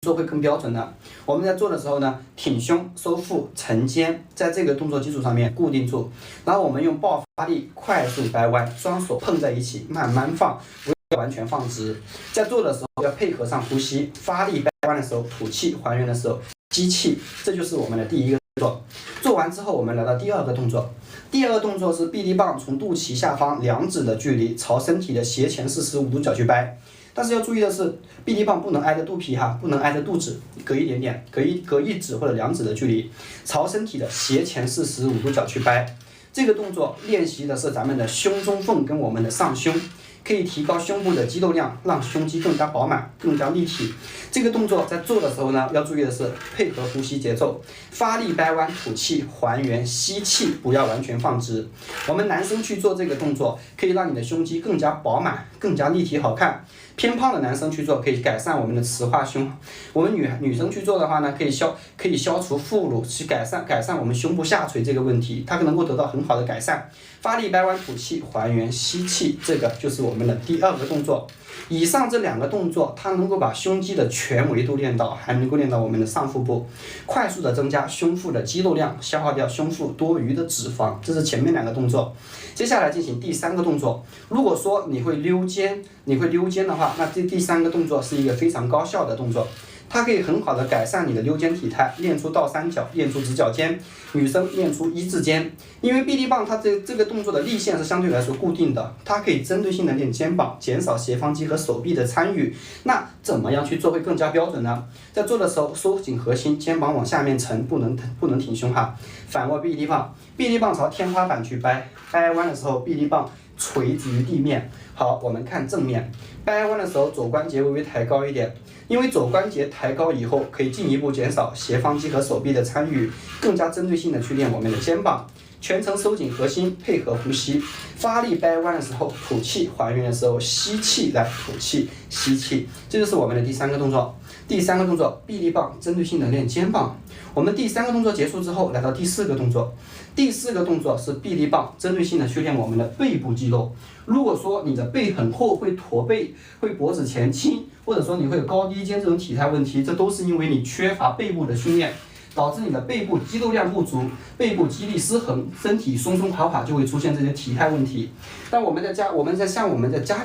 做会更标准呢？我们在做的时候呢，挺胸、收腹、沉肩，在这个动作基础上面固定住，然后我们用爆发力快速掰弯，双手碰在一起，慢慢放，不要完全放直。在做的时候要配合上呼吸，发力掰弯的时候吐气，还原的时候吸气，这就是我们的第一个动作。做完之后，我们来到第二个动作。第二个动作是臂力棒从肚脐下方2指的距离朝身体的斜前45度角去掰，但是要注意的是，臂力棒不能挨着肚皮哈，不能挨着肚子，隔一点点，隔1指或者2指的距离，朝身体的斜前45度角去掰。这个动作练习的是咱们的胸中缝跟我们的上胸。可以提高胸部的肌肉量，让胸肌更加饱满、更加立体。这个动作在做的时候呢，要注意的是配合呼吸节奏，发力掰弯，吐气还原，吸气不要完全放直。我们男生去做这个动作，可以让你的胸肌更加饱满、更加立体好看。偏胖的男生去做，可以改善我们的雌化胸。我们女生去做的话呢，可以消除副乳，去改善我们胸部下垂这个问题，它能够得到很好的改善。发力掰弯，吐气还原，吸气，这个就是我们的第二个动作。以上这2个动作，它能够把胸肌的全维度练到，还能够练到我们的上腹部，快速的增加胸腹的肌肉量，消耗掉胸腹多余的脂肪。这是前面2个动作。接下来进行第3个动作。如果说你会溜肩的话，那这第3个动作是一个非常高效的动作。它可以很好的改善你的溜肩体态，练出倒三角，练出直角肩，女生练出1字肩。因为臂力棒它这个动作的力线是相对来说固定的，它可以针对性的练肩膀，减少斜方肌和手臂的参与。那怎么样去做会更加标准呢？在做的时候收紧核心，肩膀往下面沉，不能挺胸哈。反握臂力棒，臂力棒朝天花板去掰，掰弯的时候臂力棒垂直于地面。好，我们看正面，掰弯的时候肘关节微微抬高一点，因为肘关节抬高以后，可以进一步减少斜方肌和手臂的参与，更加针对性的去练我们的肩膀。全程收紧核心，配合呼吸，发力掰弯的时候吐气，还原的时候吸气，来吐气吸气，这就是我们的第3个动作。第3个动作，臂力棒针对性的练肩膀。我们第3个动作结束之后，来到第4个动作。第4个动作是臂力棒针对性的去练我们的背部肌肉。如果说你的背很厚，会驼背，会脖子前倾，或者说你会有高低肩这种体态问题，这都是因为你缺乏背部的训练，导致你的背部肌肉量不足，背部肌力失衡，身体松松垮垮，就会出现这些体态问题。但我们在家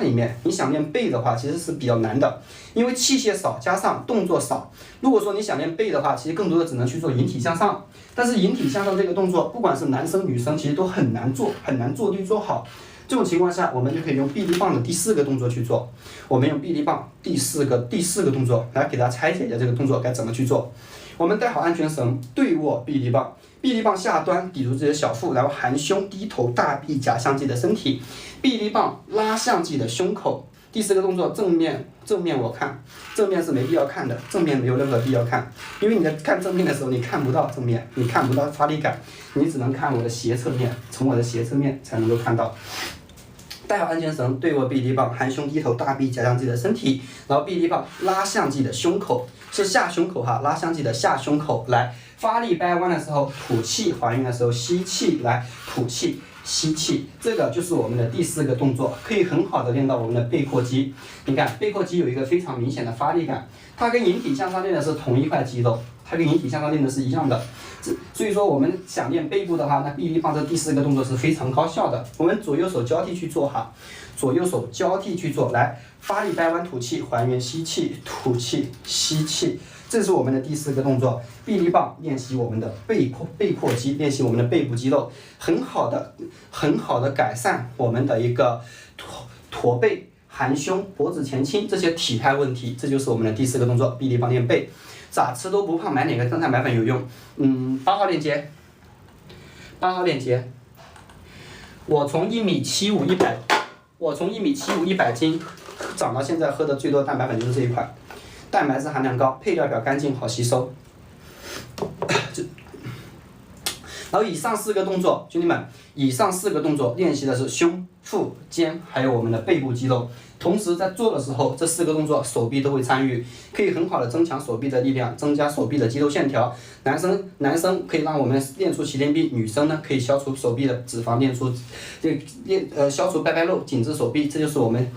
里面，你想练背的话，其实是比较难的，因为器械少，加上动作少。如果说你想练背的话，其实更多的只能去做引体向上。但是引体向上这个动作，不管是男生女生，其实都很难做对做好。这种情况下，我们就可以用臂力棒的第4个动作去做。我们用臂力棒第四个动作来给大家拆解一下这个动作该怎么去做。我们带好安全绳，对握臂力棒，臂力棒下端抵住自己的小腹，然后含胸低头，大臂夹向自己的身体，臂力棒拉向自己的胸口。第4个动作正面我看，正面是没必要看的，正面没有任何必要看，因为你在看正面的时候，你看不到正面，你看不到发力感，你只能看我的斜侧面，从我的斜侧面才能够看到。带好安全绳，对握臂力棒，含胸低头，大臂夹向自己的身体，然后臂力棒拉向自己的胸口，是下胸口哈，拉向自己的下胸口，来发力掰弯的时候吐气，还原的时候吸气，来吐气吸气，这个就是我们的第4个动作，可以很好的练到我们的背阔肌。你看背阔肌有一个非常明显的发力感，它跟引体向上练的是同一块肌肉，它跟引体向上练的是一样的。所以说我们想练背部的话，那臂力棒这第4个动作是非常高效的。我们左右手交替去做哈，左右手交替去做，来发力掰弯吐气，还原吸气，吐气吸气。这是我们的第4个动作，臂力棒练习我们的背阔肌，练习我们的背部肌肉，很好的改善我们的一个驼背、含胸、脖子前倾这些体态问题。这就是我们的第4个动作，臂力棒练背。咋吃都不胖，买哪个增蛋白粉有用？8号链接，8号链接。我从1.75米100斤长到现在，喝的最多蛋白粉就是这一款。蛋白质含量高，配料表干净好吸收。然后以上4个动作，兄弟们，以上4个动作练习的是胸、腹、肩，还有我们的背部肌肉。同时在做的时候，这4个动作手臂都会参与，可以很好的增强手臂的力量，增加手臂的肌肉线条。男生可以让我们练出麒麟臂，女生呢可以消除手臂的脂肪，消除拜拜肉，紧致手臂。这就是我们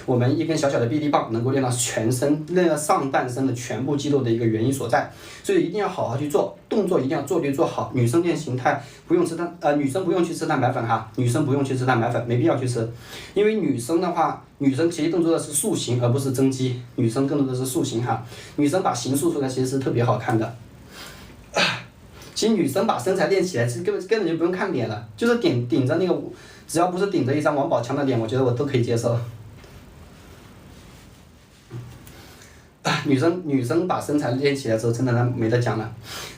我们一根小小的臂力棒能够练到全身、练到上半身的全部肌肉的一个原因所在，所以一定要好好去做，动作一定要做对做好。女生练形态不用吃女生不用去吃蛋白粉哈，女生不用去吃蛋白粉，没必要去吃，因为女生的话，女生其实更多的是塑形而不是增肌，女生更多的是塑形哈，女生把形塑出来其实是特别好看的。其实女生把身材练起来，其实根本就不用看脸了，就是顶着那个，只要不是顶着一张王宝强的脸，我觉得我都可以接受。女生把身材练起来之后，真的没得讲了。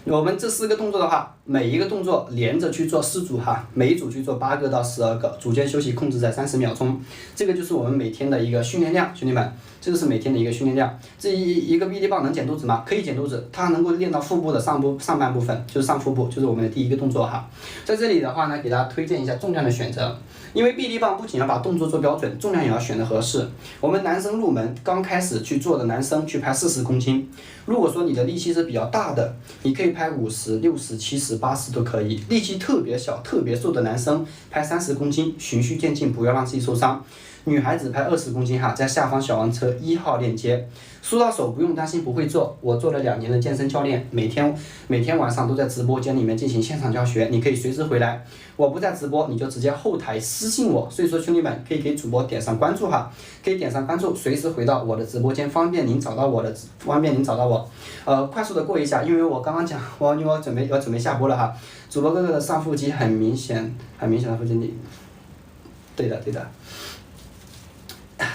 我们这4个动作的话，每一个动作连着去做4组哈，每一组去做8个到12个，组间休息控制在30秒钟。这个就是我们每天的一个训练量，兄弟们，这个是每天的一个训练量。这一个臂力棒能减肚子吗？可以减肚子，它能够练到腹部的上半部分，就是上腹部，就是我们的第一个动作哈。在这里的话呢，给大家推荐一下重量的选择。因为臂力棒不仅要把动作做标准，重量也要选得合适。我们男生入门刚开始去做的男生去拍40公斤，如果说你的力气是比较大的，你可以拍50、60、70、80都可以。力气特别小、特别瘦的男生拍30公斤，循序渐进，不要让自己受伤。女孩子拍20公斤哈，在下方小黄车1号链接。说到手不用担心不会做，我做了2年的健身教练，每天晚上都在直播间里面进行现场教学，你可以随时回来。我不在直播，你就直接后台私信我。所以说兄弟们可以给主播点上关注哈，可以点上关注，随时回到我的直播间，方便您找到我。快速的过一下，因为我刚刚讲，因为我准备下播了哈。主播哥哥的上腹肌很明显的腹肌力，对的。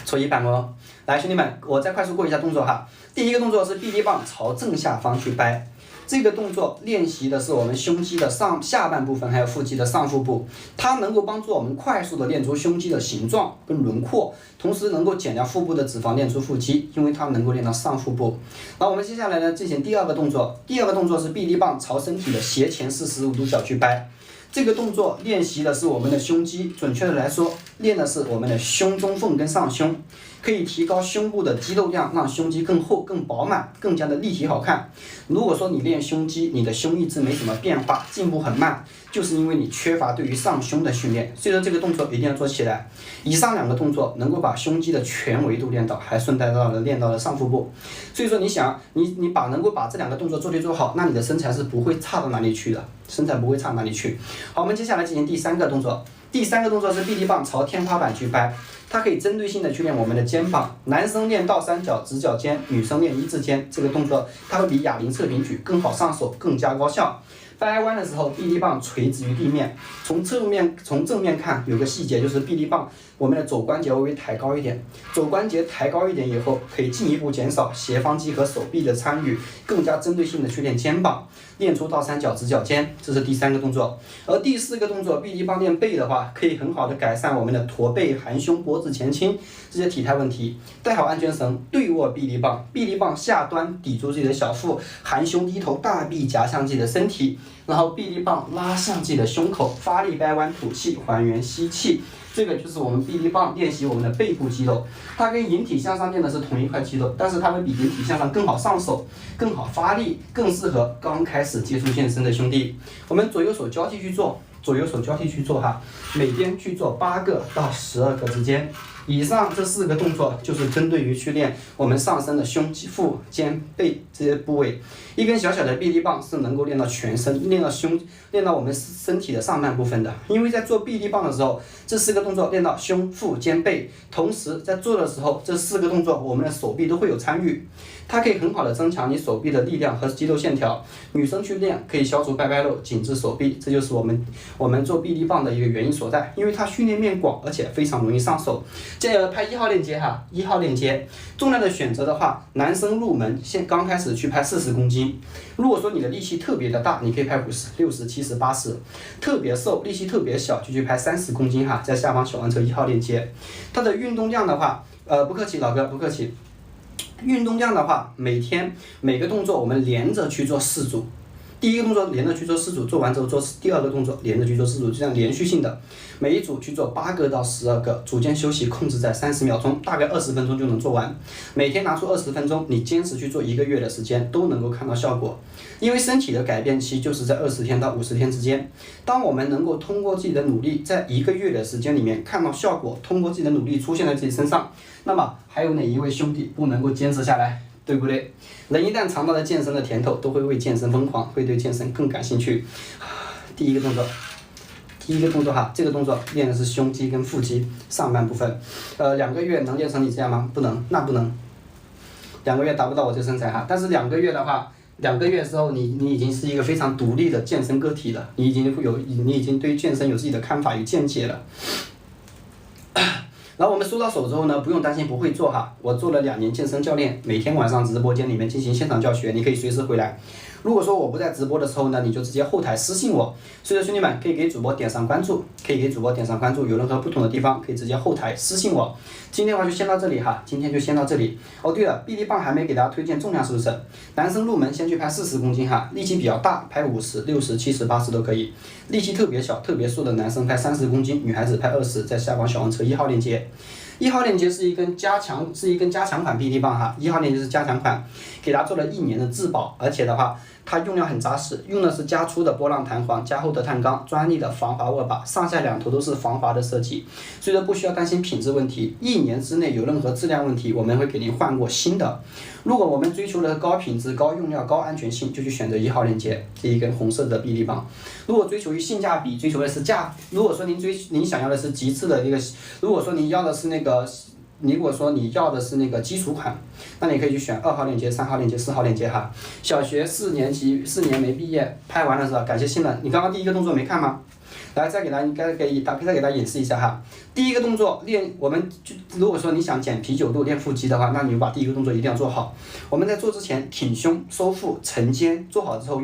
搓衣板哦，来兄弟们，我再快速过一下动作哈。第一个动作是臂力棒朝正下方去掰，这个动作练习的是我们胸肌的下半部分，还有腹肌的上腹部，它能够帮助我们快速的练出胸肌的形状跟轮廓，同时能够减掉腹部的脂肪，练出腹肌，因为它能够练到上腹部。那我们接下来呢进行第二个动作，是臂力棒朝身体的斜前45度角去掰。这个动作练习的是我们的胸肌，准确的来说，练的是我们的胸中缝跟上胸，可以提高胸部的肌肉量，让胸肌更厚、更饱满、更加的立体好看。如果说你练胸肌，你的胸一直没什么变化，进步很慢，就是因为你缺乏对于上胸的训练。所以说这个动作一定要做起来。以上2个动作能够把胸肌的全维度练到，还顺带练到了上腹部。所以说你想，你能够把这2个动作做对做好，那你的身材是不会差到哪里去的，好，我们接下来进行第3个动作。第3个动作是臂力棒朝天花板去掰，它可以针对性的去练我们的肩膀。男生练倒三角直角肩，女生练一字肩。这个动作它会比哑铃侧平举更好上手，更加高效。掰弯的时候，臂力棒垂直于地面。从正面看，有个细节就是臂力棒我们的肘关节微微抬高一点。肘关节抬高一点以后，可以进一步减少斜方肌和手臂的参与，更加针对性的去练肩膀，练出倒三角直角肩。这是第3个动作。而第4个动作，臂力棒练背的话，可以很好的改善我们的驼背、含胸、脖子前倾这些体态问题。带好安全绳，对握臂力棒，臂力棒下端抵住自己的小腹，含胸低头，大臂夹向自己的身体。然后臂力棒拉向自己的胸口，发力掰弯吐气，还原吸气。这个就是我们臂力棒练习我们的背部肌肉，它跟引体向上练的是同一块肌肉，但是它会比引体向上更好上手，更好发力，更适合刚开始接触健身的兄弟。我们左右手交替去做哈，每天去做8个到12个之间。以上这4个动作就是针对于去练我们上身的胸肌、腹、肩、背这些部位。一根小小的臂力棒是能够练到全身，练到我们身体的上半部分的。因为在做臂力棒的时候，这4个动作练到胸、腹、肩、背，同时在做的时候，这4个动作我们的手臂都会有参与。它可以很好的增强你手臂的力量和肌肉线条。女生去练可以消除拜拜肉、紧致手臂，这就是我们做臂力棒的一个原因所在。因为它训练面广，而且非常容易上手。接着拍1号链接哈，1号链接重量的选择的话，男生入门刚开始去拍40公斤。如果说你的力气特别的大，你可以拍50、60、70、80。特别瘦，力气特别小，就去拍30公斤哈，在下方小黄车1号链接。它的运动量的话，不客气，老哥不客气。运动量的话，每天每个动作我们连着去做4组，第一个动作连着去做4组，做完之后做第二个动作连着去做4组，就这样连续性的，每一组去做8个到12个，逐渐休息，控制在30秒钟，大概20分钟就能做完。每天拿出20分钟，你坚持去做1个月的时间，都能够看到效果。因为身体的改变期就是在20天到50天之间。当我们能够通过自己的努力，在1个月的时间里面看到效果，通过自己的努力出现在自己身上，那么还有哪一位兄弟不能够坚持下来？对不对？人一旦尝到了健身的甜头，都会为健身疯狂，会对健身更感兴趣。第一个动作哈，这个动作练的是胸肌跟腹肌上半部分。2个月能练成你这样吗？不能，那不能。2个月达不到我这身材哈，但是2个月的话，2个月之后你已经是一个非常独立的健身个体了，你已经对健身有自己的看法与见解了。然后我们收到手之后呢，不用担心不会做哈，我做了2年健身教练，每天晚上直播间里面进行现场教学，你可以随时回来。如果说我不在直播的时候呢，你就直接后台私信我。所以说兄弟们可以给主播点上关注，有任何不同的地方可以直接后台私信我。今天的话就先到这里哈，哦对了，臂力棒还没给大家推荐重量是不是？男生入门先去拍40公斤哈，力气比较大拍50、60、70、80都可以。力气特别小、特别瘦的男生拍30公斤，女孩子拍20，在下方小黄车1号链接。1号链接是一根加强款臂力棒哈，1号链接是加强款，给它做了1年的质保，而且的话它用料很扎实，用的是加粗的波浪弹簧、加厚的碳钢、专利的防滑握把，上下两头都是防滑的设计，所以说不需要担心品质问题。1年之内有任何质量问题，我们会给您换过新的。如果我们追求的高品质、高用料、高安全性，就去选择1号链接这一根红色的臂力棒。如果追求于性价比，追求的是如果说您想要的是极致的一个，如果说你要的是那个基础款，那你可以去选2号链接、3号链接、4号链接哈。小学4年级4年没毕业，拍完了是吧？感谢新人，你刚刚第一个动作没看吗？来，再给大家演示一下哈。第一个动作如果说你想减啤酒肚、练腹肌的话，那你就把第一个动作一定要做好。我们在做之前，挺胸、收腹、沉肩，做好之后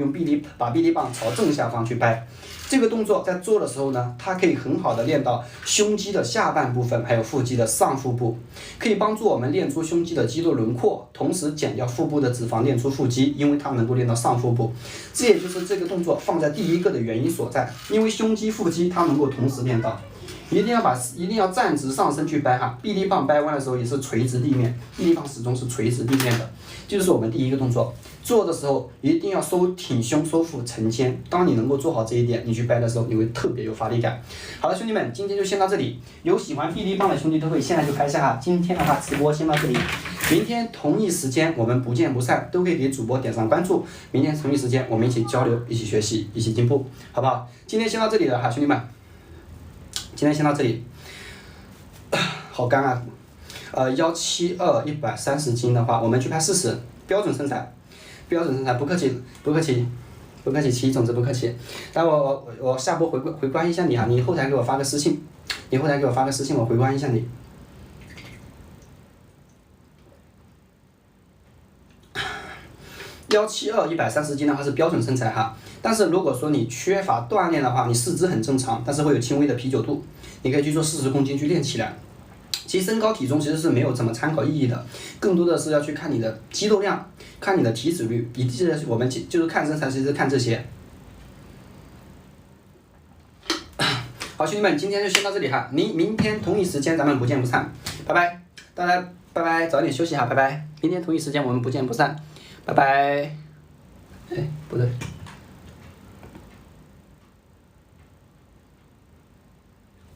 把臂力棒朝正下方去掰。这个动作在做的时候呢，它可以很好的练到胸肌的下半部分，还有腹肌的上腹部，可以帮助我们练出胸肌的肌肉轮廓，同时减掉腹部的脂肪，练出腹肌，因为它能够练到上腹部。这也就是这个动作放在第一个的原因所在，因为胸肌、腹肌它能够同时练到。一定要站直上身去掰哈，臂力棒掰弯的时候也是垂直地面，臂力棒始终是垂直地面的，这就是我们第一个动作。做的时候一定要挺胸、收腹、沉肩。当你能够做好这一点，你去掰的时候你会特别有发力感。好了，兄弟们，今天就先到这里。有喜欢臂力棒的兄弟都可以现在就拍一下哈。今天的话直播先到这里，明天同一时间我们不见不散，都可以给主播点上关注。明天同一时间我们一起交流、一起学习、一起进步，好不好？今天先到这里了哈，兄弟们。今天先到这里，好干啊！172 130斤的话，我们去拍40，标准身材，不客气，奇异种子不客气。来，我下播回关一下你哈，你后台给我发个私信，我回关一下你。172 130斤的话是标准身材哈，但是如果说你缺乏锻炼的话，你四肢很正常，但是会有轻微的啤酒肚，你可以去做40公斤去练起来。其实身高体重其实是没有什么参考意义的，更多的是要去看你的肌肉量，看你的体脂率，以及我们就是看身材，其实看这些。好，兄弟们，今天就先到这里哈，明天同一时间咱们不见不散，拜拜，大家拜拜，早点休息哈，拜拜，明天同一时间我们不见不散。拜拜，哎，不对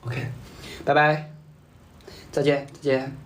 ，OK， 拜拜，再见。